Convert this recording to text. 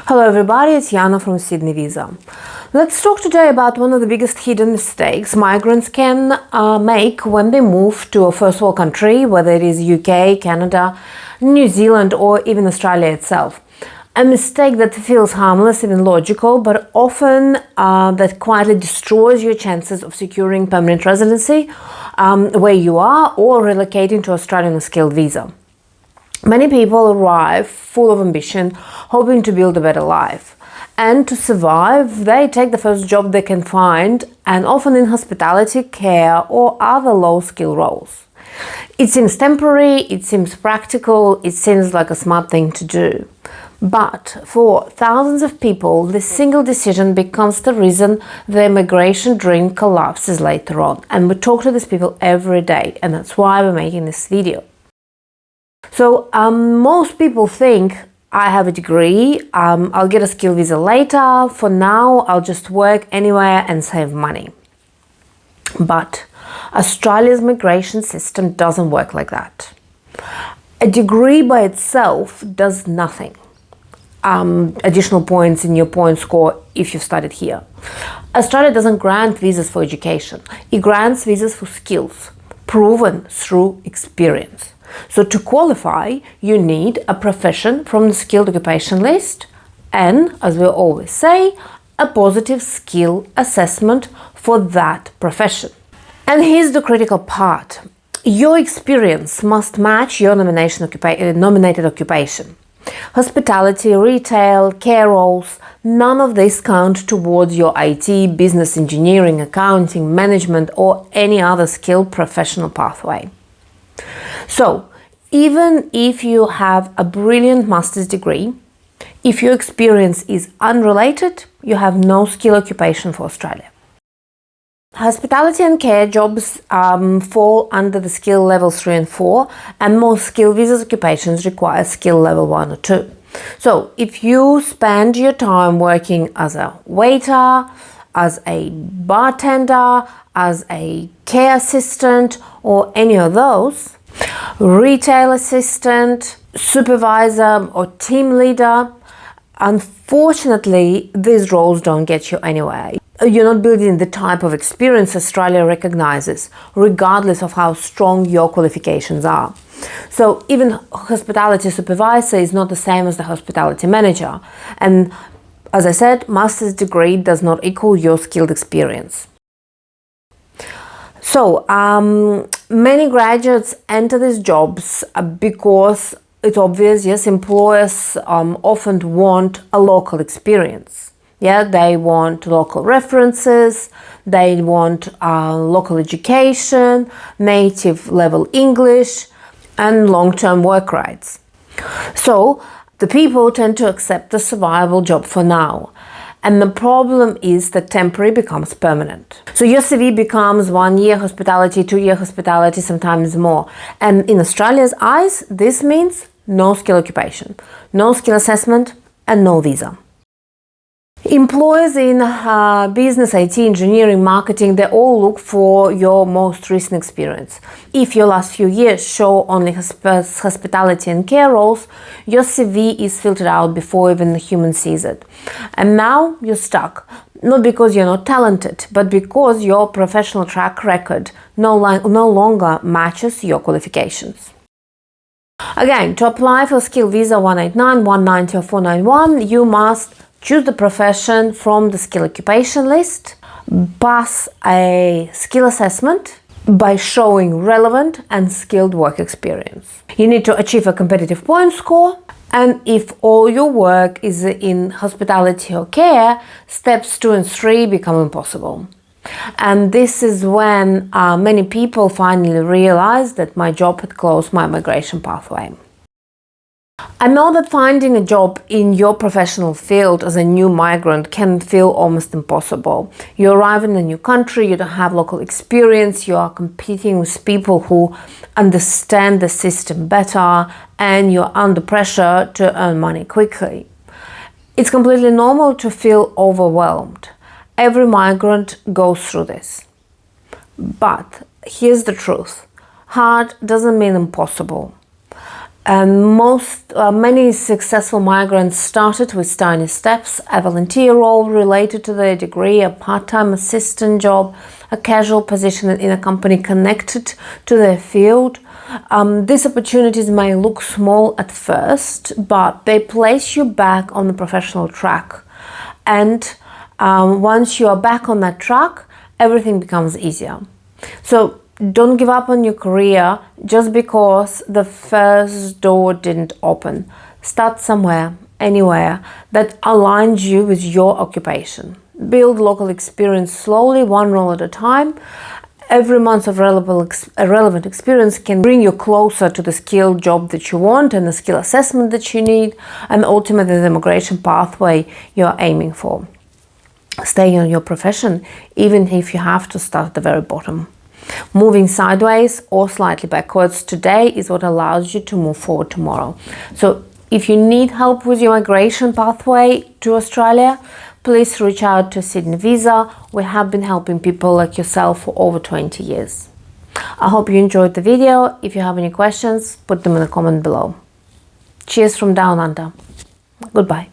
Hello everybody, it's Yana from Sydney Visa. Let's talk today about one of the biggest hidden mistakes migrants can make when they move to a first world country, whether it is UK, Canada, New Zealand or even Australia itself. A mistake that feels harmless, even logical, but often that quietly destroys your chances of securing permanent residency where you are or relocating to Australia on a skilled visa. Many people arrive full of ambition, hoping to build a better life. And to survive, they take the first job they can find, and often in hospitality, care, or other low-skill roles. It seems temporary, it seems practical, it seems like a smart thing to do. But for thousands of people, this single decision becomes the reason their migration dream collapses later on. And we talk to these people every day, and that's why we're making this video. So most people think, I have a degree, I'll get a skill visa later, for now I'll just work anywhere and save money. But Australia's migration system doesn't work like that. A degree by itself does nothing. Additional points in your point score if you've studied here. Australia doesn't grant visas for education. It grants visas for skills, proven through experience. So to qualify, you need a profession from the skilled occupation list and, as we always say, a positive skill assessment for that profession. And here's the critical part. Your experience must match your nominated occupation. Hospitality, retail, care roles, none of these count towards your IT, business, engineering, accounting, management, or any other skilled professional pathway. So, even if you have a brilliant master's degree, if your experience is unrelated, you have no skill occupation for Australia. Hospitality and care jobs fall under the skill level 3 and 4, and most skill visas occupations require skill level 1 or 2. So, if you spend your time working as a waiter, as a bartender, as a care assistant, or any of those, retail assistant, supervisor or team leader, unfortunately these roles don't get you anywhere. You're not building the type of experience Australia recognizes, regardless of how strong your qualifications are. So even hospitality supervisor is not the same as the hospitality manager. And as I said, master's degree does not equal your skilled experience. So, many graduates enter these jobs because it's obvious, yes, employers often want a local experience. Yeah, they want local references, they want local education, native level English, and long-term work rights. So, the people tend to accept the survival job for now. And the problem is that temporary becomes permanent. So your CV becomes 1 year hospitality, 2 year hospitality, sometimes more. And in Australia's eyes, this means no skill occupation, no skill assessment, and no visa. Employers in business, IT, engineering, marketing, they all look for your most recent experience. If your last few years show only hospitality and care roles, your CV is filtered out before even the human sees it. And now you're stuck, not because you're not talented, but because your professional track record no longer matches your qualifications. Again, to apply for skill visa 189, 190 or 491, you must choose the profession from the skill occupation list, pass a skill assessment by showing relevant and skilled work experience. You need to achieve a competitive point score, and if all your work is in hospitality or care, steps 2 and 3 become impossible. And this is when many people finally realize that my job had closed my migration pathway. I know that finding a job in your professional field as a new migrant can feel almost impossible. You arrive in a new country, you don't have local experience, you are competing with people who understand the system better, and you're under pressure to earn money quickly. It's completely normal to feel overwhelmed. Every migrant goes through this. But here's the truth. Hard doesn't mean impossible. And many successful migrants started with tiny steps: a volunteer role related to their degree, a part-time assistant job, a casual position in a company connected to their field. These opportunities may look small at first, but they place you back on the professional track. And once you are back on that track, everything becomes easier. So don't give up on your career just because the first door didn't open. Start somewhere, anywhere that aligns you with your occupation. Build local experience slowly, one role at a time. Every month of relevant experience can bring you closer to the skilled job that you want and the skill assessment that you need, and ultimately the immigration pathway you're aiming for. Stay in your profession, even if you have to start at the very bottom. Moving sideways or slightly backwards today is what allows you to move forward tomorrow. So if you need help with your migration pathway to Australia, please reach out to Sydney Visa. We have been helping people like yourself for over 20 years. I hope you enjoyed the video. If you have any questions, put them in the comment below. Cheers from Down Under. Goodbye.